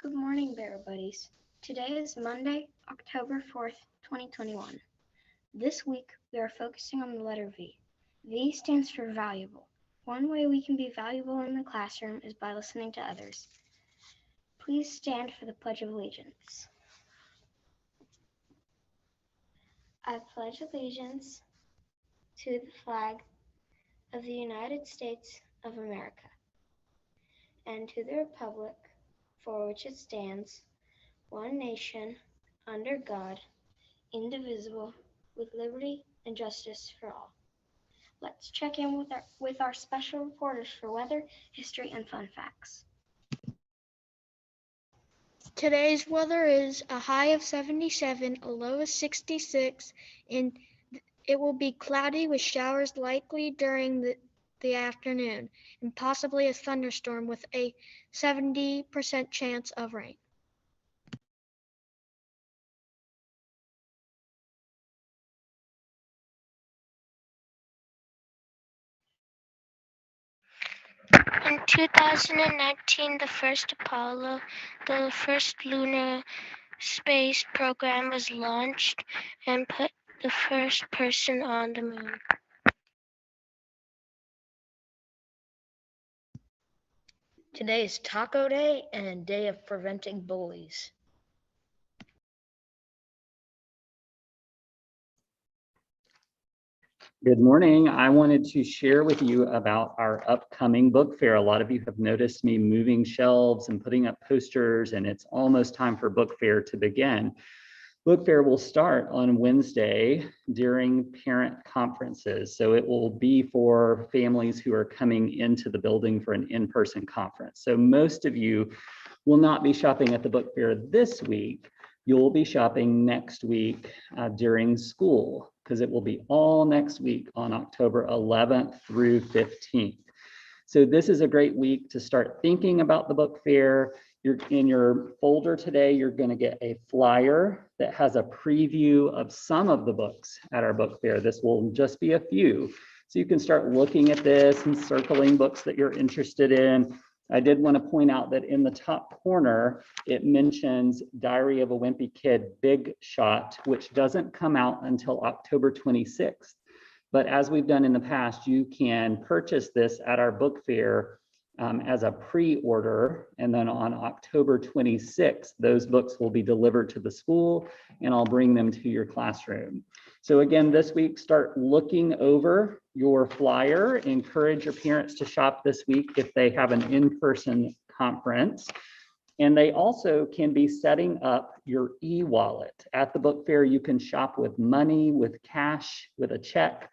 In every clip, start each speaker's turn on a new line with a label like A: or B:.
A: Good morning, Bear Buddies. Today is Monday, October 4th, 2021. This week, we are focusing on the letter V. V stands for valuable. One way we can be valuable in the classroom is by listening to others. Please stand for the Pledge of Allegiance. I pledge allegiance to the flag of the United States of America and to the republic for which it stands, one nation, under God, indivisible, with liberty and justice for all. Let's check in with our special reporters for weather, history, and fun facts.
B: Today's weather is a high of 77, a low of 66, and it will be cloudy with showers likely during the afternoon and possibly a thunderstorm with a 70% chance of rain.
C: In 2019, the first lunar space program was launched and put the first person on the moon.
D: Today is Taco Day and a day of preventing bullies.
E: Good morning. I wanted to share with you about our upcoming book fair. A lot of you have noticed me moving shelves and putting up posters, and it's almost time for book fair to begin. Book fair will start on Wednesday during parent conferences. So it will be for families who are coming into the building for an in-person conference. So most of you will not be shopping at the book fair this week. You'll be shopping next week during school, because it will be all next week on October 11th through 15th. So this is a great week to start thinking about the book fair. In your folder today, you're going to get a flyer that has a preview of some of the books at our book fair. This will just be a few. So you can start looking at this and circling books that you're interested in. I did want to point out that in the top corner, it mentions Diary of a Wimpy Kid Big Shot, which doesn't come out until October 26th. But as we've done in the past, you can purchase this at our book fair as a pre-order, and then on October 26th, those books will be delivered to the school, and I'll bring them to your classroom. So again, this week, start looking over your flyer. Encourage your parents to shop this week if they have an in-person conference. And they also can be setting up your e-wallet. At the book fair, you can shop with money, with cash, with a check.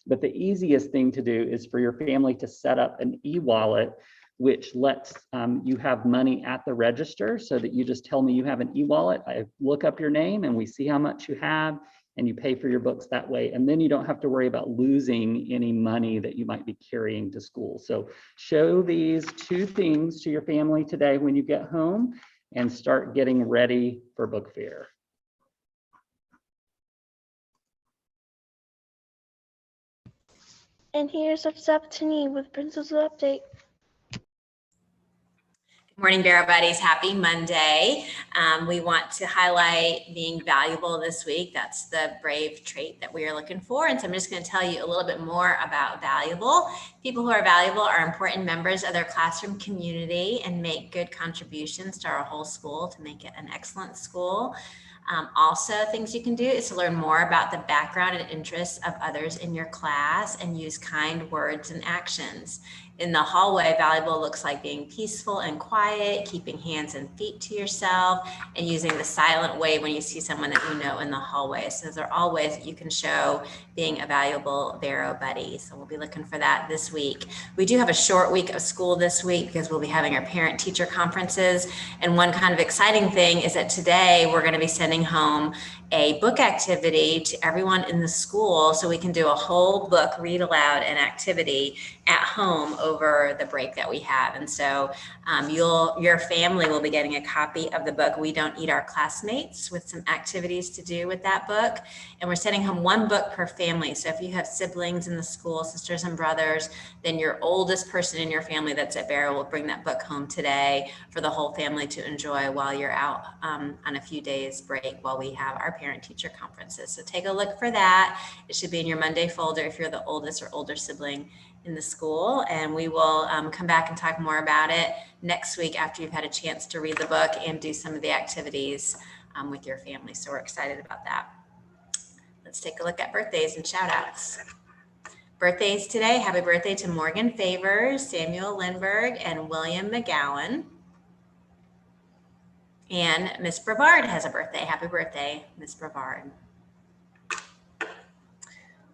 E: But the easiest thing to do is for your family to set up an e-wallet, which lets you have money at the register, so that you just tell me you have an e-wallet. I look up your name and we see how much you have, and you pay for your books that way. And then you don't have to worry about losing any money that you might be carrying to school. So show these two things to your family today when you get home, and start getting ready for book fair.
C: And here's what's up to me with Principal's Update.
F: Good morning, Bear Buddies. Happy Monday. We want to highlight being valuable this week. That's the brave trait that we are looking for. And so I'm just going to tell you a little bit more about valuable. People who are valuable are important members of their classroom community and make good contributions to our whole school to make it an excellent school. Also, things you can do is to learn more about the background and interests of others in your class and use kind words and actions. In the hallway, valuable looks like being peaceful and quiet, keeping hands and feet to yourself, and using the silent wave when you see someone that you know in the hallway. So those are all ways that you can show being a valuable Vero buddy. So we'll be looking for that this week. We do have a short week of school this week because we'll be having our parent-teacher conferences. And one kind of exciting thing is that today we're going to be sending home a book activity to everyone in the school, so we can do a whole book read aloud and activity at home over the break that we have. And so your family will be getting a copy of the book, We Don't Eat Our Classmates, with some activities to do with that book. And we're sending home one book per family. So if you have siblings in the school, sisters and brothers, then your oldest person in your family that's at Barrow will bring that book home today for the whole family to enjoy while you're out on a few days break while we have our parent-teacher conferences. So take a look for that. It should be in your Monday folder if you're the oldest or older sibling in the school, and we will come back and talk more about it next week after you've had a chance to read the book and do some of the activities with your family. So we're excited about that. Let's take a look at birthdays and shout outs. Birthdays today. Happy birthday to Morgan Favors, Samuel Lindbergh, and William McGowan. And Miss Brevard has a birthday. Happy birthday, Miss Brevard.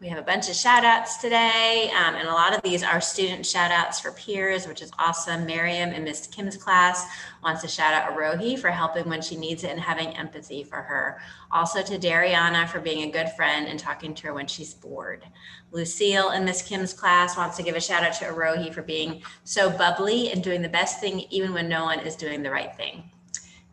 F: We have a bunch of shout outs today, and a lot of these are student shout outs for peers, which is awesome. Miriam in Miss Kim's class wants to shout out Arohi for helping when she needs it and having empathy for her. Also to Dariana for being a good friend and talking to her when she's bored. Lucille in Miss Kim's class wants to give a shout out to Arohi for being so bubbly and doing the best thing even when no one is doing the right thing.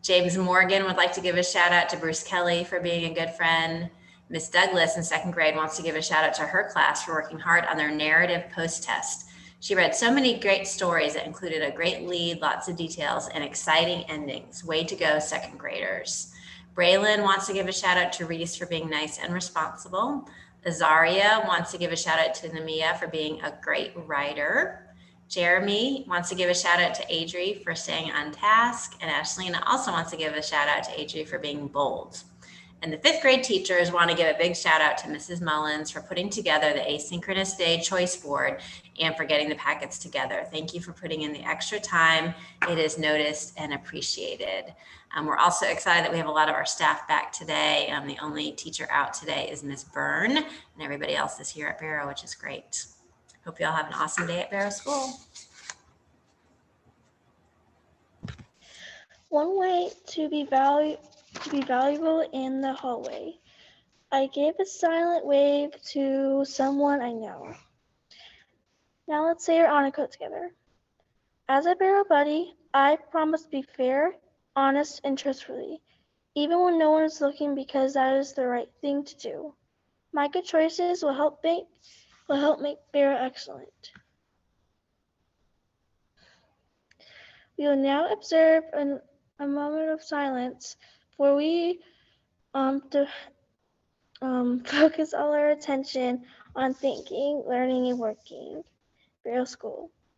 F: James Morgan would like to give a shout out to Bruce Kelly for being a good friend. Miss Douglas in second grade wants to give a shout out to her class for working hard on their narrative post-test. She read so many great stories that included a great lead, lots of details, and exciting endings. Way to go, second graders. Braylon wants to give a shout out to Reese for being nice and responsible. Azaria wants to give a shout out to Namia for being a great writer. Jeremy wants to give a shout out to Adri for staying on task. And Ashlina also wants to give a shout out to Adri for being bold. And the fifth grade teachers want to give a big shout out to Mrs. Mullins for putting together the asynchronous day choice board and for getting the packets together. Thank you for putting in the extra time. It is noticed and appreciated. We're also excited that we have a lot of our staff back today. The only teacher out today is Ms. Byrne, and everybody else is here at Barrow, which is great. Hope you all have an awesome day at Barrow School.
G: One way to be valuable in the hallway. I gave a silent wave to someone I know. Now let's say our honor code together. As a Barrow buddy, I promise to be fair, honest, and trustworthy, even when no one is looking, because that is the right thing to do. My good choices will help make Barrow excellent. We will now observe a moment of silence for we to focus all our attention on thinking, learning, and working. Barrow School.